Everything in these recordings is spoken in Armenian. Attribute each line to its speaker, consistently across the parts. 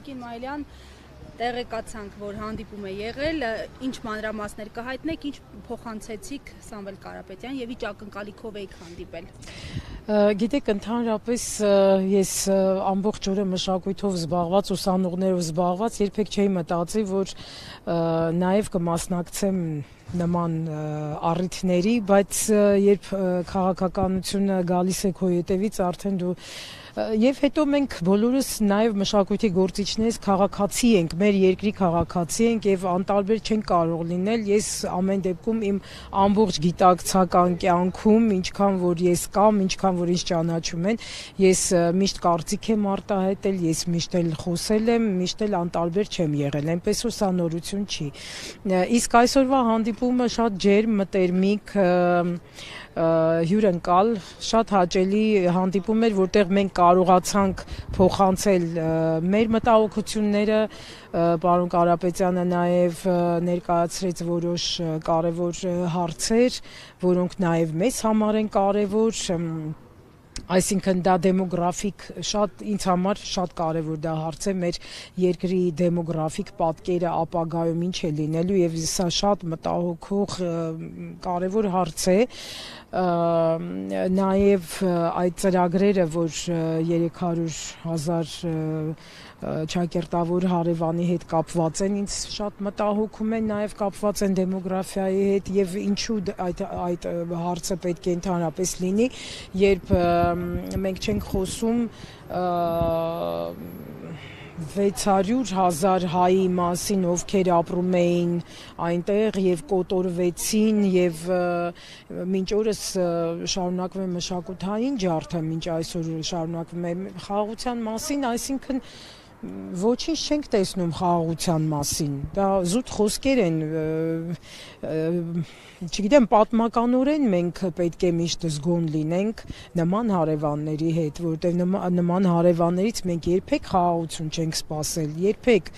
Speaker 1: Տիկին Մայլյան, տեղեկացանք, որ հանդիպում է եղել, ինչ մանրամասներ կհայտնեք, ինչ փոխանցեցիք Սամվել Կարապետյան եւ ինչ ակնկալիքով եք հանդիպել։
Speaker 2: Գիտեք, ընդհանրապես ես ամբողջ օրը մշակույթով զբաղված, ուսանողներով զբաղված, երբեք չէի մտածի, որ նաեւ կմասնակցեմ նման առիթների, բայց երբ քաղաքականությունը գալիս է քո հետևից, արդեն դու Եվ հետո մենք բոլորս նաև մշակույթի գործիչներս քաղաքացի ենք, մեր երկրի քաղաքացի ենք եւ անտարբեր չենք կարող լինել։ Ես ամեն դեպքում իմ ամբողջ գիտակցական կյանքում, ինչքան որ ես կամ, ինչքան որ ինձ ճանաչում են, ես միշտ կարծիք եմ արտահայտել, ես միշտ էլ խոսել եմ, միշտ էլ անտարբեր չեմ եղել, այնպես որ սա նորություն չի։ Իսկ այսօրվա հանդիպումը շատ ջերմ, մտերմիկ, հյուրընկալ, շատ հաճելի հանդիպում էր, որտեղ մենք կարողացանք փոխանցել մեր մտահոգությունները, պարոն Կարապետյանը նաև ներկայացրեց որոշ կարևոր հարցեր, որոնք նաև մեզ համար են կարևոր, Այսինքն դա դեմոգրաֆիկ շատ ինձ համար շատ կարևոր դա հարց է մեր երկրի դեմոգրաֆիկ պատկերը ապագայում ինչ է լինելու եւ սա շատ մտահոգող կարևոր հարց է նաեւ այդ ծրագրերը որ 300,000 ճակերտավոր հարևանի հետ կապված են ինձ շատ մտահոգում են նաև կապված են դեմոգրաֆիայի հետ եւ ինչու այդ հարցը պետք է ընդհանրապես լինի երբ մենք չենք խոսում 600,000 հայի մասին, ովքեր ապրում էին այնտեղ եւ կոտորվեցին եւ մինչ օրս շարունակվում է մշակութային ջարդը, մինչ այսօր շարունակվում է խաղաղության մասին, այսինքն ոչինչ չենք տեսնում խաղաղության մասին, դա զուտ խոսքեր են, չգիտեմ, պատմականորեն մենք պետք է միշտ զգոն լինենք նման հարևանների հետ, որտեղ նման հարևաններից մենք երբեք խաղաղություն չենք սպասել, երբեք,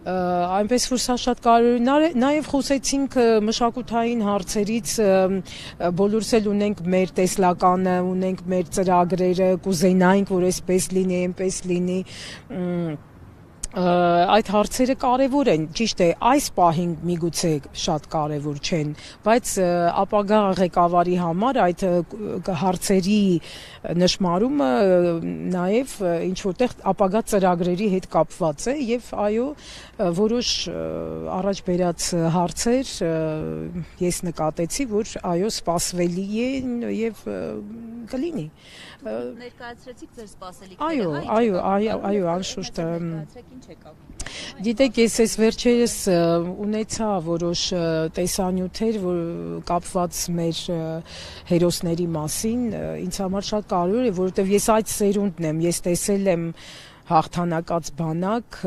Speaker 2: այնպես որ սա շատ կարևոր է, նաև խոսեցինք մշակութային հարցերից, բոլորս էլ ունենք մեր տեսլականը, ունենք մեր ծրագրերը, կուզենայինք, որ այսպես լինի, այնպես լինի, այդ հարցերը կարևոր են, ճիշտ է, այս պահին միգուցե շատ կարևոր չեն, բայց ապագա ղեկավարի համար այդ հարցերի նշմարումը նաև ինչ որտեղ ապագա ծրագրերի հետ կապված է եւ այո որոշ առաջ բերած հարցեր ես նկատեցի, որ այո սպասվելի են եւ կլինի
Speaker 1: ներկայացրեցիք ձեր սպասելիքները
Speaker 2: այո անշուշտ Գիտեք, ես այս վերջերս ունեցա որոշ տեսանյութեր, որ կապված մեր հերոսների մասին, ինձ համար շատ կարևոր է, որովհետև ես այդ սերունդն եմ, ես տեսել եմ հաղթանակած բանակ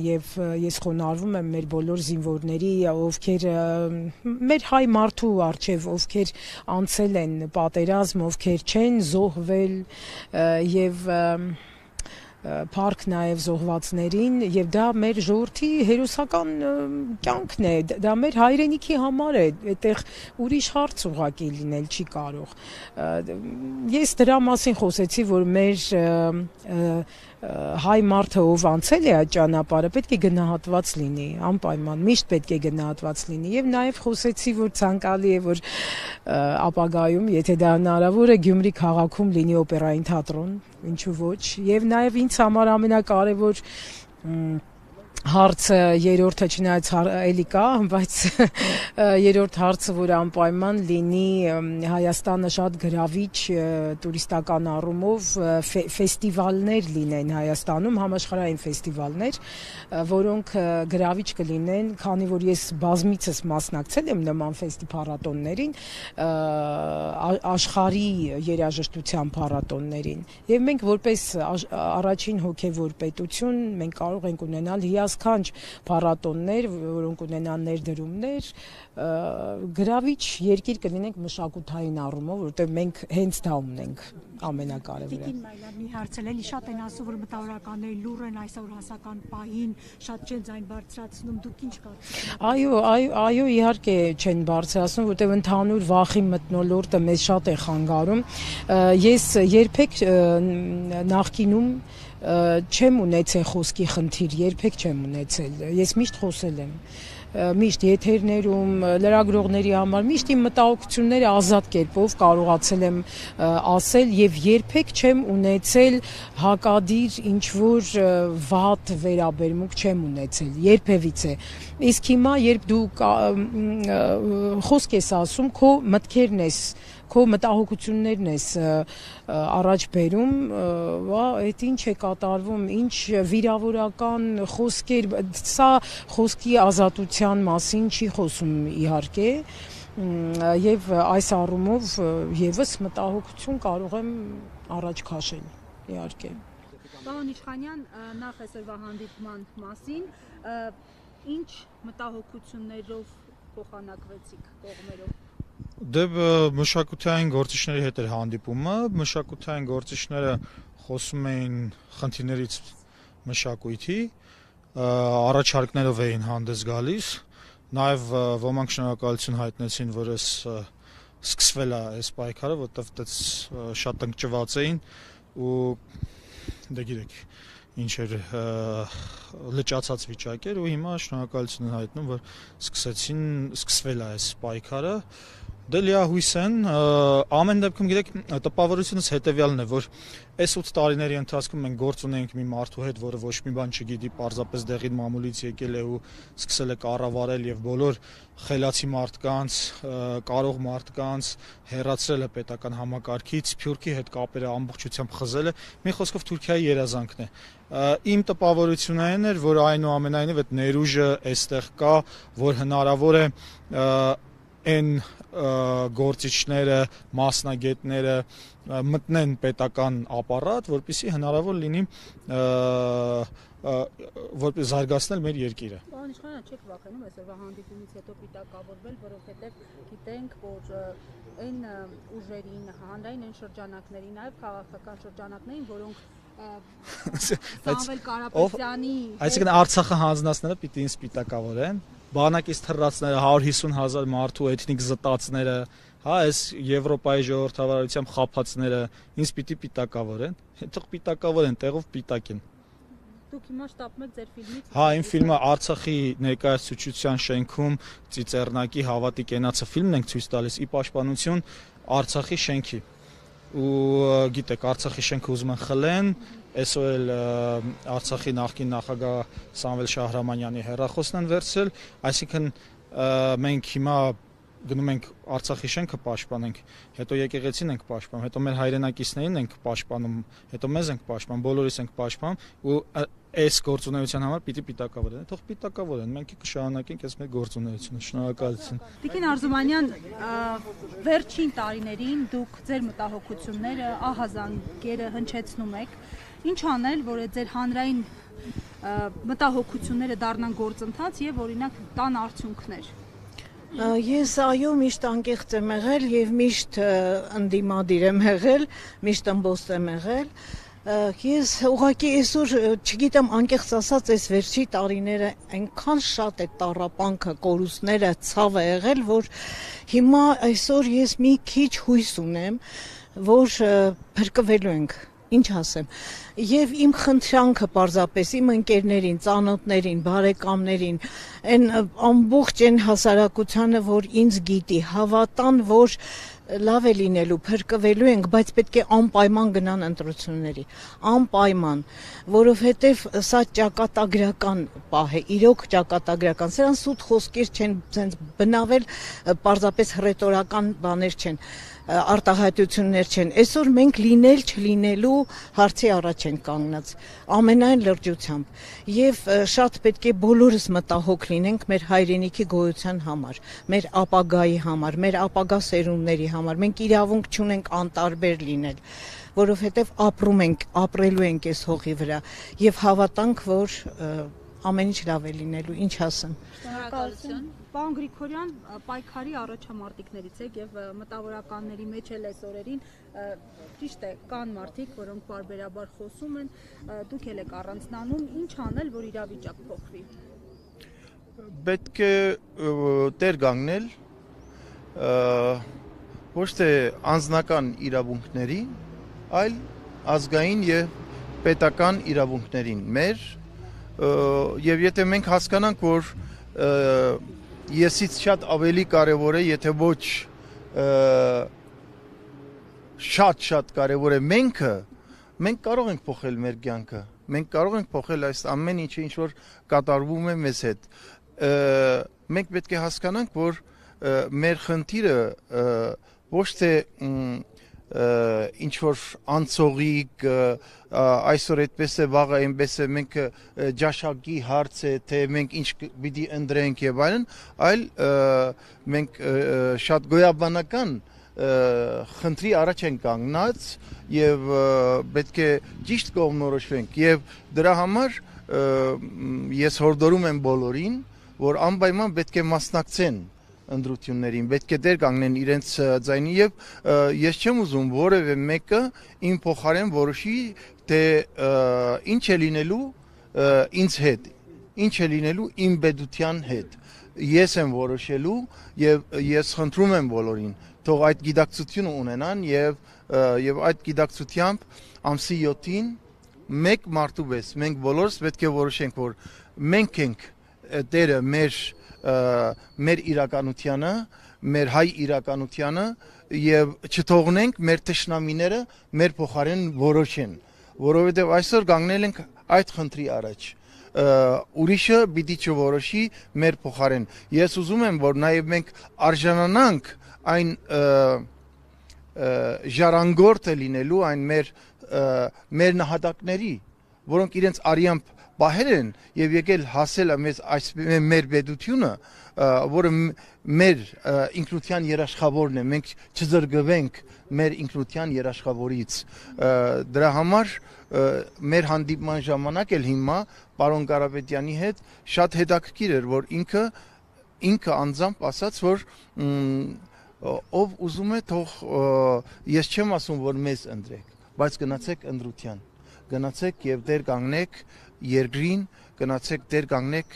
Speaker 2: եւ ես խոնարհվում եմ մեր բոլոր զինվորների, ովքեր մեր հայ մարդու արչեւ, ովքեր անցել են պատերազմ, ովքեր չեն զոհվել եւ Փառք նաև զոհվածներին եւ դա մեր ժողովրդի հերոսական կյանքն է, դա մեր հայրենիքի համար է, այդտեղ ուրիշ հարց ուղղակի լինել չի կարող։ Ես դրա մասին խոսեցի, որ մեր հայ մարդը ով անցել է այդ ճանապարհը պետք է գնահատված լինի, անպայման միշտ պետք է գնահատված լինի եւ նաեւ խոսեցի, որ ցանկալի է, որ ապագայում, եթե դա հնարավոր է, Գյումրի քաղաքում լինի օպերային թատրոն, ինչու ոչ, եւ նաեւ ինձ համար ամենակարևոր հարցը երրորդը չնայած էլի կա, բայց երրորդ հարցը, որ անպայման լինի Հայաստանը շատ գրավիչ տուրիստական առումով ֆեստիվալներ լինեն Հայաստանում, համաշխարհային ֆեստիվալներ, որոնք գրավիչ կլինեն, քանի որ ես բազմիցս մասնակցել եմ նման փառատոններին, աշխարհի երաժշտության փառատոններին, եւ մենք որպես առաջին հոգեվոր պետություն մենք կարող ենք ունենալ հիասքանչ փառատոններ, որոնք ունենան ներդրումներ, գրավիչ երկիր կլինենք մշակութային առումով, որովհետև մենք հենց դա ունենք ամենակարևորը։
Speaker 3: Տիկին Մայլյան, մի հարց էլ շատ են ասում, որ մտավորականները լուռ են այսօր հասական պահին, շատ չեն ձայն բարձրացնում, դուք ինչ կարծիք
Speaker 2: Այո, իհարկե չեն բարձրացնում, որովհետև ընդհանուր վախի մթնոլորտը մեզ շատ է խանգարում։ Ես երբեք նախկինում չեմ ունեցել խոսքի խնդիր, երբեք չեմ ունեցել։ Ես միշտ խոսել եմ, միշտ եթերներում, լրագրողների համար, միշտ իմ մտահոգությունները ազատ կերպով կարողացել եմ ասել եւ երբեք չեմ ունեցել հակադիր ինչ-որ վատ վերաբերմունք չեմ ունեցել, երբևիցե։ Իսկ հիմա, երբ դու խոսք ես ասում, քո մտքերն ես, քո մտահոգություններն ես առաջ բերում, այդ ինչ է կատարվում, ինչ վիրավորական խոսքեր, սա խոսքի ազատության մասին չի խոսում իհարկե, եւ այս առումով եւս մտահոգություն կարող եմ առաջ քաշել, իհարկե։
Speaker 1: Պարոն Իշխանյան, նախ այսօրվա հանդիպման մասին, ինչ մտահոգություններով փոխանակվեցիք կողմերով։
Speaker 4: Դե մշակութային գործիչների հետ էր հանդիպումը, մշակութային գործիչները խոսում էին խնդիրներից մշակույթի, առաջարկներով էին հանդես գալիս, նաև ոմանք շնորհակալություն հայտնեցին, որ սկսվել է այս պայքարը, որտեղ շատ տնկճված էին ու դե գիտեք ինչ էր լճացած վիճակ էր ու հիմա շնորհակալություն են հայտնում, որ սկսվել է այս պայքարը։ Դե լիահույս են, ամեն դեպքում գիտեք տպավորությունս հետևյալն է, որ այս 8 տարիների ընթացքում մենք գործ ունենք մի մարդու հետ, որը ոչ մի բան չգիտի, պարզապես դեղին մամուլից եկել է ու սկսել է կառավարել եւ բոլոր խելացի մարդկանց, կարող մարդկանց հեռացրել է պետական համակարգից, Սփյուռքի հետ կապերը ամբողջությամբ խզել է, մի խոսքով Թուրքիայի երազանքն է։ Իմ տպավորությունը այն էր, որ այնուամենայնիվ այդ ներուժը այստեղ կա, որ հնարավոր է այն գործիչները, մասնագետները մտնեն պետական ապարատ, որպեսզի հնարավոր լինի որպես զարգացնել մեր երկիրը։
Speaker 1: Պարոն Իշխանյան, չեք վախենում այսօրվա հանդիպումից հետո պիտակավորվել, որովհետև գիտենք, որ այն ուժերին, հանրային այն շրջանակներին, նաև քաղաքական շրջանակներին, որոնք Սամվել Կարապետյանի,
Speaker 4: այսինքն Արցախը հանձնածները պիտի ինձ պիտակավորեն, բանակից թռածները 150,000 մարդու էթնիկ զտածները, հա, այս Եվրոպայի ժողովրդավարությամբ խաբածները ինձ պիտի պիտակավորեն, հետո պիտակավորեն, տեղով պիտակեն։
Speaker 1: Դուք հիմա շտապում եք ձեր ֆիլմից։
Speaker 4: Հա, իմ ֆիլմը Արցախի ներկայացուցչության շենքում Ծիծեռնակի հավատի կենացը ֆիլմն ենք ցույց տալիս՝ ի պաշտպանություն Արցախի շենքի։ Ու գիտեք, Արցախի շենքը ուզում են խլեն, այսօր էլ Արցախի նախկին նախագահ Սամվել Շահրամանյանի հեռախոսն են վերցրել, այսինքն մենք հիմա գնում ենք Արցախի շենքը պաշտպանենք, հետո եկեղեցին ենք պաշտպանում, հետո մեր հայրենակիցներին ենք պաշտպանում, հետո մեզ ենք պաշտպանում, բոլորիս ենք պաշտպանում ու այս գործունեության համար պիտի պիտակավորեն, թող պիտակավորեն, մենք կշարունակենք այս մեր գործունեությունը, շնորհակալություն։
Speaker 1: Տիկին Արզումանյան, վերջին տարիներին դուք ձեր մտահոգությունները, ահազանգերը հնչեցնում եք, ինչ անել, որ ձեր հանրային մտահոգությունները դառնան գործընթաց եւ օրինակ տան արդյունքներ։
Speaker 5: Ես այո միշտ անկեղծ եմ եղել եւ միշտ ընդդիմադիր եմ եղել, միշտ ըմբոստ եմ եղել։ Ես ուղղակի այսօր չգիտեմ անկեղծ ասած այս վերջի տարիները այնքան շատ է տառապանքը, կորուստները, ցավը եղել, որ հիմա այսօր ես մի քիչ հույս ունեմ, որ փրկվելու ենք։ Ինչ ասեմ, եւ իմ խնդրանքը պարզապես իմ ընկերներին, ծանոթներին, բարեկամներին, այն ամբողջ այն հասարակությանը, որ ինձ գիտի, հավատան, որ լավ է լինելու, փրկվելու ենք, բայց պետք է անպայման գնան ընտրությունների, անպայման, որովհետև սա ճակատագրական պահ է, իրոք ճակատագրական, սրանց սուտ խոսքեր չեն, ցենց բնավել, պարզապես ռետորական բաներ չեն, արտահայտություններ չեն, այսօր մենք լինել չլինելու հարցի առաջ են կանգնած, ամենայն լրջությամբ, եւ շատ պետք է բոլորս մտահոգ լինենք մեր հայրենիքի գոյության համար, մեր ապագայի համար, մեր ապագա սերունդների համար, մենք իրավունք չունենք անտարբեր լինել, որովհետև ապրում ենք, ապրելու ենք այս հողի վրա եւ հավատանք, որ ամեն ինչ լավ է լինելու, ինչ ասեմ։
Speaker 1: Շնորհակալություն։ Պարոն Գրիգորյան, պայքարի առաջամարտիկներից եք եւ մտավորականների մեջ էլ այս օրերին ճիշտ է, կան մարդիկ, որոնք բարբերաբար խոսում են, դուք եք առանձնանում, ինչ անել, որ իրավիճակ փոխվի։
Speaker 6: Պետք է տեր կանգնել ոչ թե անձնական իրավունքների, այլ ազգային եւ պետական իրավունքներին մեր եւ եթե մենք հասկանանք, որ եսից շատ ավելի կարեւոր է, եթե ոչ շատ կարեւոր է մենք կարող ենք փոխել մեր կյանքը, մենք կարող ենք փոխել այս ամեն ինչը, ինչ որ կատարվում է մեզ հետ։ Մենք պետք է հասկանանք, որ մեր խնդիրը ոչ թե ինչ որ անցողիկ այսօր այդպես է, վաղը այնպես է, մենք ջաշակի հարց է, թե մենք ինչ պիտի ընտրենք եւ այլն, այլ մենք շատ գոյաբանական խնդրի առաջ են կանգնած եւ պետք է ճիշտ կողմնորոշվենք եւ դրա համար ես հորդորում եմ բոլորին, որ անպայման պետք է մասնակցեն ընդրություններին, պետք է դեր կանգնեն իրենց ձայնին եւ ես չեմ ուզում որևէ մեկը իմ փոխարեն որոշի, թե ինչ է լինելու ինձ հետ, ինչ է լինելու իմ պետության հետ։ Ես եմ որոշելու եւ ես խնդրում եմ բոլորին, թող այդ գիտակցությունը ունենան եւ այդ գիտակցությամբ ամսի 7-ին մեկ մարդու պես մենք բոլորս պետք է որոշենք, որ մենք ենք դերը մեր իրականությանը, մեր հայ իրականությանը եւ չթողնենք մեր թշնամիները մեր փոխարեն որոշեն, որովհետեւ այսօր կանգնել ենք այդ խնդրի առաջ։ Ուրիշը պիտի չորոշի մեր փոխարեն։ Ես ուզում եմ, որ նաեւ մենք արժանանանք այն ժառանգորդը լինելու, այն մեր նահատակների, որոնք իրենց արյամբ պահել են եւ եկել հասել մեզ այս մեր պետությունը, որը մեր ինքնության երաշխավորն է, մենք չզրկվենք մեր ինքնության երաշխավորից։ Դրա համար մեր հանդիպման ժամանակ էլ հիմա պարոն Կարապետյանի հետ շատ հետաքրքիր էր, որ ինքը անձամբ ասաց, որ ով ուզում է թող ես չեմ ասում, որ մեզ ընտրեք, բայց գնացեք ընտրության, գնացեք եւ դեր կանգնեք երկրին, գնացեք դեր կանգնեք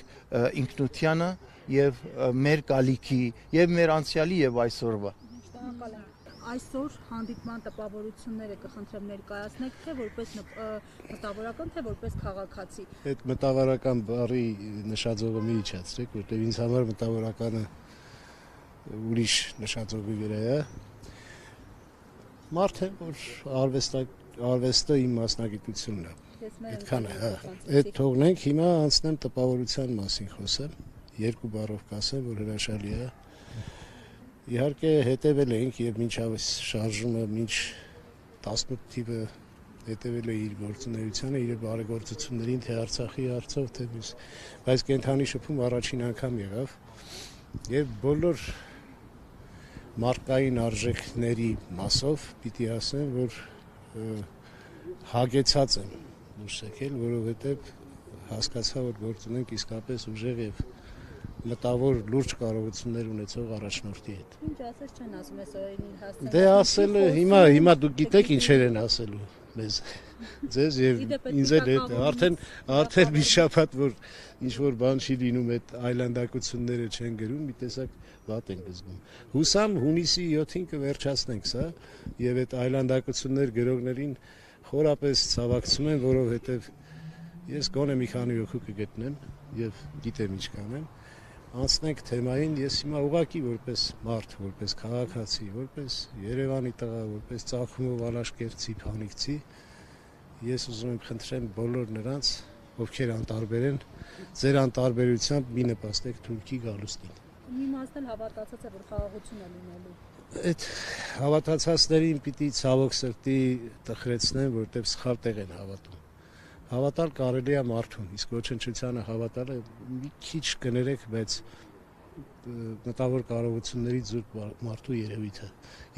Speaker 6: ինքնությանը եւ մեր կալիքի եւ մեր անցյալի եւ այսօրվա։
Speaker 1: Շնորհակալ եմ։ Այսօր հանդիպման տպավորությունները կխնդրեմ ներկայացնեք, թե որպես մտավորական, թե որպես քաղաքացի։
Speaker 7: Այդ մտավորական բառի նշաձողը մի իջացրեք, որտեղ ինձ համար մտավորականը ուրիշ նշաձողի վրա է։ Մարդ է, որ արվեստը իմ մասնագիտությունն է։ Այդքան է, այդ թողնենք, հիմա անցնեմ տպավորության մասին խոսեմ, երկու բառով կասեմ, որ հրաշալի է։ Իհարկե հետևել ենք եւ մինչ շարժումը, մինչ 18 թիվը հետևել է իր գործունեությանը, իր բարեգործություններին, թե Արցախի հարցով, թե մյուս, բայց կենթանի շփում առաջին անգամ եղավ եւ բոլոր մարկային արժեքների մասով պիտի ասեմ, որ հագեցած եմ դուրս եկել, որովհետև հասկացա, որ գործ ունենք իսկապես ուժեղ եւ մտավոր լուրջ կարողություններ ունեցող առաջնորդի հետ։
Speaker 1: Ինչ ասես չեն ասում այս օրերին հասցեն։
Speaker 7: Դե ասելը հիմա դուք գիտեք ինչեր են ասելու մեզ։ Ձեզ եւ ինձ էլ արդեն մի շաբաթ որ ինչ որ բան չի լինում, այդ այլանդակությունները չեն գրում, մի տեսակ վատ ենք զգում։ Հուսամ հունիսի 7-ին կվերջացնենք սա եւ այդ այլանդակություններ գրողներին խորապես ցավակցում եմ, որովհետև ես գոնե մի քանի օգուտ կգտնեմ եւ գիտեմ ինչ կանեմ։ Անցնենք թեմային, ես հիմա ուղղակի որպես մարդ, որպես քաղաքացի, որպես Երևանի տղա, որպես Ծագումով Ալաշկերտցի, Փանիկցի, ես ուզում եմ խնդրեմ բոլոր նրանց, ովքեր անտարբեր են, ձեր անտարբերությամբ մի նպաստեք Թուրքի գալուստին։
Speaker 1: Մի մասն էլ հավատացած է, որ խաղաղություն է լինելու։
Speaker 7: Այդ հավատացածներին պիտի ցավոք սրտի տխրեցնեմ, որտեղ սխալ տեղ են հավատում։ Հավատալ կարելի է մարդուն, իսկ ոչնչությանը հավատալը մի քիչ կներեք, բայց մտավոր կարողություններից զուրկ մարդու երևույթը։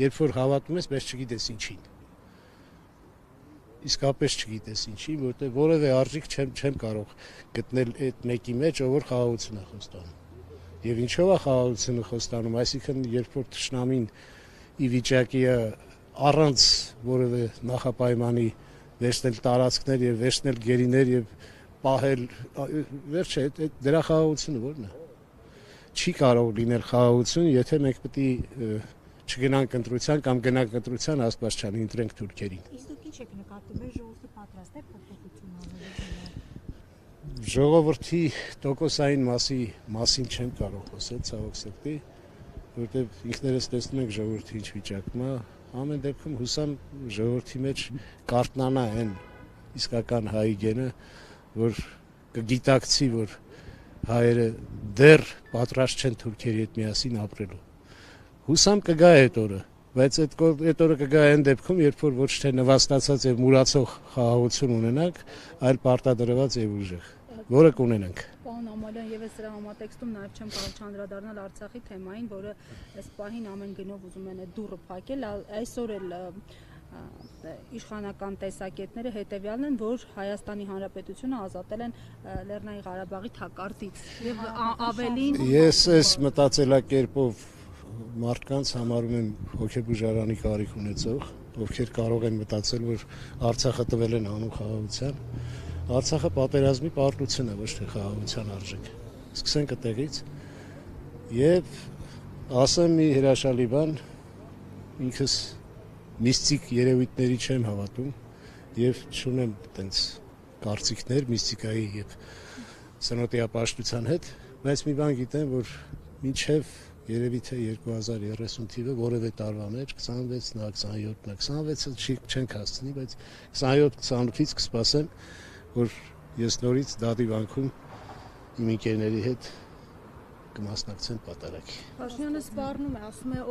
Speaker 7: Երբ որ հավատում ես, բայց չգիտես ինչին։ Իսկապես չգիտես ինչի, որտեղ որևէ արժեք չեմ կարող գտնել այդ մեկի մեջ, ով որ խաղաղություն է խոստանում։ Եվ ինչով է խաղաղությունը խոստանում, այսինքն երբ որ թշնամին ի վիճակի է առանց որևէ նախապայմանի վերցնել տարածքներ եւ վերցնել գերիներ եւ պահել, վերջը դրա խաղաղությունը ո՞րն է։ Չի կարող լինել խաղաղություն, եթե մենք պետք է չգնանք ընտրության կամ գնանք ընտրության, Աստված չանի, ընտրենք թուրքերին։
Speaker 3: Իսկ դուք ինչ եք նկատում, մեր ժողովրդի պատրաստ է փոփոխություն անելու։
Speaker 7: Ժողովրդի տոկոսային մասին չեմ կարող խոսել, ցավոք սրտի, որտեղ ինքներս տեսնում ենք ժողովրդի ինչ վիճակում է, ամեն դեպքում հուսամ ժողովրդի մեջ կարտնանա այն իսկական հայի գենը, որ կգիտակցի, որ հայերը դեռ պատրաստ չեն թուրքերի հետ միասին ապրելու։ Հուսամ կգա այդ օրը, բայց այդ օրը կգա այն դեպքում, երբ որ ոչ թե նվաստացած եւ մուրացող խաղաղություն ունենանք, այլ պարտադրված եւ ուժեղ, որը կունենանք։
Speaker 1: Պարոն Ամալյան, եւ այս հրամատեքստում նաեւ չեմ կարող չանդրադառնալ Արցախի թեմային, որը այս պահին ամեն գնով ուզում են այդ դուռը փակել, այսօր էլ իշխանական տեսակետները հետևյալն են, որ Հայաստանի Հանրապետությունը ազատել են Լեռնային Ղարաբաղի թակարդից եւ ավելին
Speaker 7: Ես այս մտածելակերպով մարդկանց համարում եմ հոգեբուժարանի կարիք ունեցող, ովքեր կարող են մտածել, որ Արցախը տվել են անուն խաղաղության։ Արցախը պատերազմի պարտություն է, ոչ թե խաղաղության արժեք։ Սկսենք այդտեղից եւ ասեմ մի հրաշալի բան, ինքս միստիկ երևույթների չեմ հավատում եւ չունեմ այտենց կարծիքներ միստիկայի եւ սնոտիապաշտության հետ, բայց մի բան գիտեմ, որ մինչեւ երևի թե 2030 թիվը որևէ տարվա մեջ 26-նա, 27-նա, 26-ը չենք հասցնի, բայց 27-28-ից կսպասեմ, որ ես նորից դատի վանքում իմ ընկերների հետ կմասնակցեն պատարագի։
Speaker 1: Փաշինյանը սպառնում է, ասում է,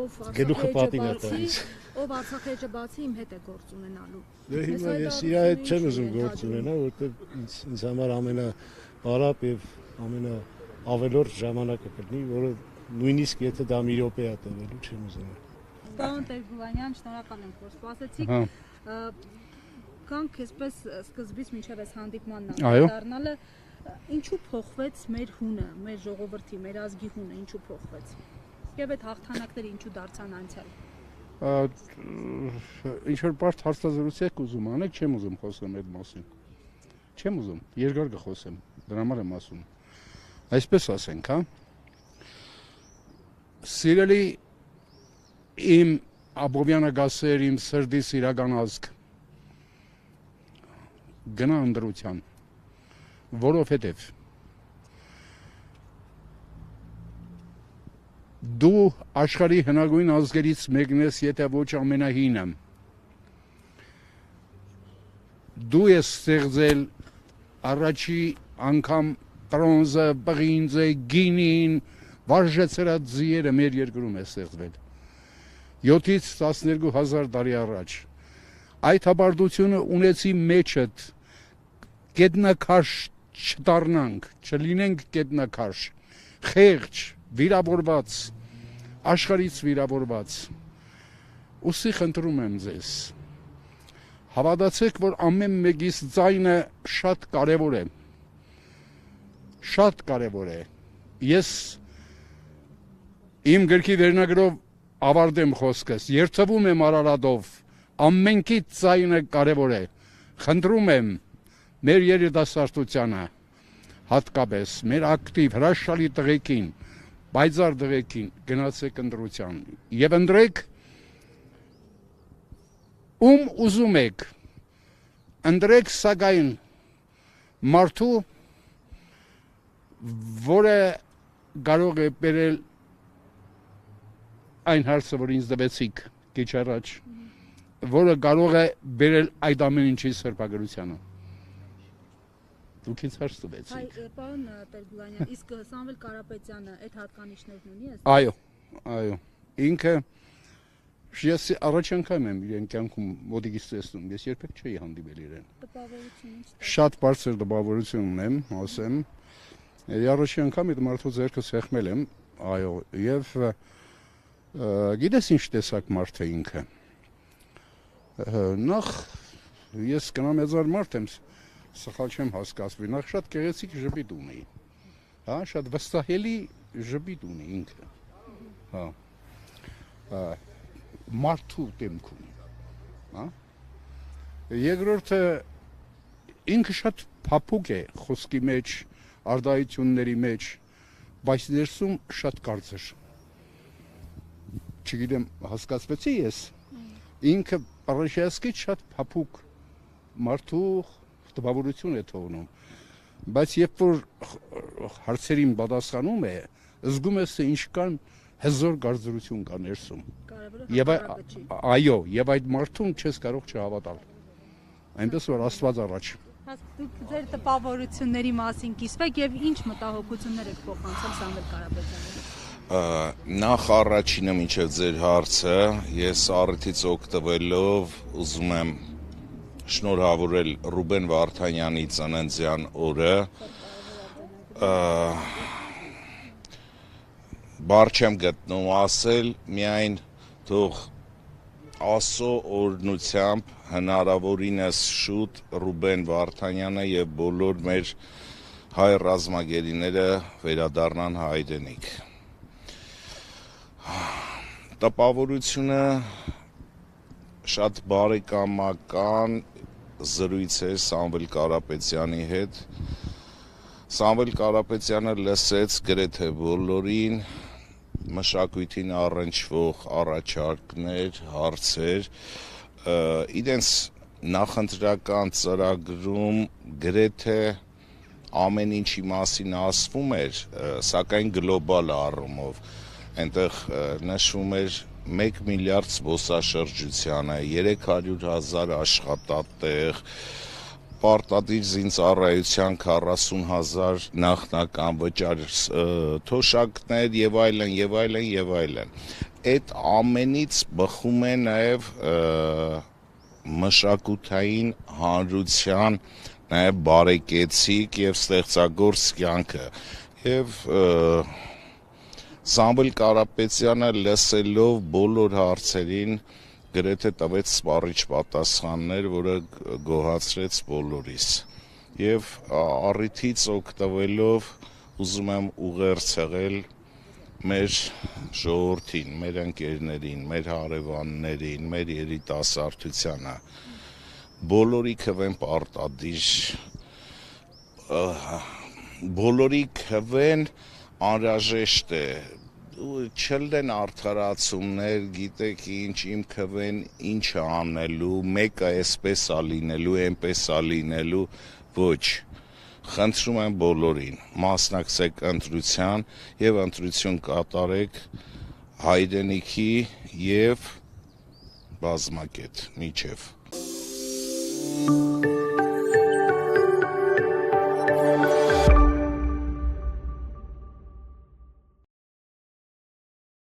Speaker 1: ով Արցախի էջը բացի իմ հետ է գործ ունենալու։
Speaker 7: Դե հիմա ես իր հետ չեմ ուզում գործ ունենալ, որտեղ ինձ համար ամենապարապ եւ ամենաավելորդ ժամանակը կլինի, որը նույնիսկ եթե դա մի րոպե է տևելու, չեմ ուզում։
Speaker 1: Պարոն Տեր-Գուլանյան, շնորհակալ ենք, որ սպասեցիք։ Կանք այսպես սկզբից մինչև այս հանդիպմանն անդրադառնալը, ինչու փոխվեց մեր հունը, մեր ժողովրդի, մեր ազգի հունը, ինչու փոխվեց։ Եվ այդ հաղթանակները ինչու դարձան անցյալ։
Speaker 8: Ինչ որ բարդ հարցազրույց ուզում անեք, չեմ ուզում խոսեմ այդ մասին։ Չեմ ուզում, երկար կխոսեմ, դրա համար եմ ասում։ Այսպես ասենք, հա։ Սիրելի իմ Աբովյանագասեր, իմ սրտի սիրական ազգ, գնա ընտրության, որովհետև դու աշխարհի հնագույն ազգերից մեկն ես, եթե ոչ ամենահինը։ Դու ես ստեղծել առաջի անգամ բրոնզը, բղինձը, գինին, վարժեցրած ձիերը մեր երկրում է ստեղծվել 7-ից 12,000 տարի առաջ։ Այդ հաբարտությունը ունեցի մեջդ գետնաքաշ չդառնանք, չլինենք գետնաքաշ, խեղճ, վիրավորված, աշխարհից վիրավորված։ Ուսի խնդրում եմ ձեզ, հավատացեք, որ ամեն մեկիս ձայնը շատ կարևոր է, շատ կարևոր է։ Ես իմ գրքի վերնագրով ավարտեմ խոսքս, երթվում եմ Արարատով, ամենքից ձայնը կարևոր է, խնդրում եմ մեր երիտասարդությանը, հատկապես մեր ակտիվ հրաշալի տղեկին, բայձար տղեկին, գնացեք ընտրության եւ ընտրեք ում ուզում եք, ընտրեք սակայն մարդու, որը կարող է բերել այն հարցը, որ ինձ տվեցիք քիչ առաջ, որը կարող է բերել այդ ամեն ինչի սրբագրությանը։ Դուք ինձ հարց տվեցիք։
Speaker 1: Պարոն Տեր-Գուլանյան, իսկ Սամվել Կարապետյանը այդ հատկանիշներն ունի՞ է։
Speaker 8: Այո, ինքը ես առաջ անգամ եմ իրեն կյանքում մոտիկից տեսնում, ես երբեք չէի հանդիպել իրեն։
Speaker 1: Տպավորություն ինչ։
Speaker 8: Շատ բարձր տպավորություն ունեմ, ասեմ։ Առաջի անգամ այդ մարդու ձեռքը սեղմել եմ, այո, եւ գիտես ինչ տեսակ մարդ է ինքը։ Նախ ես կնամեծար մարդ եմ, սխալ չեմ հասկացվի, նախ շատ գեղեցիկ ժպիտ ունի, հա, շատ վստահելի ժպիտ ունի ինքը, հա, մարդու դեմք ունի, հա, երկրորդը ինքը շատ փափուկ է խոսքի մեջ, արտահայտությունների մեջ, բայց ներսում շատ կարծր։ չգիտեմ հասկացվեցի ես ինքը Պարաշիասկից շատ փափուկ մարդու տպավորություն է թողնում բայց երբ որ հարցերին պատասխանում է զգում ես թե ինչքան հզոր կարծրություն կա ներսում եւ այո եւ այդ մարդուն չես կարող չհավատալ այնպես որ Աստված առաջ
Speaker 1: Դուք ձեր տպավորությունների մասին կիսվեք եւ ինչ մտահոգություններ եք փոխանցել Սամվել Կարապետյանին
Speaker 9: Նախ առաջինը մինչև ձեր հարցը ես առիթից օգտվելով ուզում եմ շնորհավորել Ռուբեն Վարդանյանի ծննդյան օրը բառ չեմ գտնում ասել միայն թող Աստծո օրհնությամբ հնարավորինս շուտ Ռուբեն Վարդանյանը եւ բոլոր մեր հայ ռազմագերիները վերադառնան հայրենիք Տպավորությունը շատ բարեկամական զրույց է Սամվել Կարապետյանի հետ Սամվել Կարապետյանը լսեց գրեթե բոլորին մշակույթին առնչվող առաջարկներ, հարցեր իրենց նախընտրական ծրագրում գրեթե ամեն ինչի մասին ասվում էր, սակայն գլոբալ առումով այնտեղ նշվում էր 1 միլիարդ զբոսաշրջությանը, 300,000 աշխատատեղ, պարտադիր զինծառայության 40,000 նախնական վճար թոշակներ եւ այլն եւ այլն եւ այլն։ Այդ ամենից բխում է նաեւ մշակութային հանրության նաեւ բարեկեցիկ եւ ստեղծագործ կյանքը եւ Սամվել Կարապետյանը լսելով բոլոր հարցերին գրեթե տվեց սպառիչ պատասխաններ, որը գոհացրեց բոլորիս։ Եվ առիթից օգտվելով ուզում եմ ուղերձել մեր ժողովրդին, մեր ընկերներին, մեր հարևաններին, մեր երիտասարդությանը։ Բոլորի քվեն պարտադիր, բոլորի քվեն անհրաժեշտ է չլեն արդարացումներ, գիտեք ինչ իմ քվեն ինչ է անելու, մեկը այսպես է լինելու, այնպես է լինելու, ոչ, խնդրում եմ բոլորին, մասնակցեք ընտրության եւ ընտրություն կատարեք հայրենիքի եւ բազմակետ միջև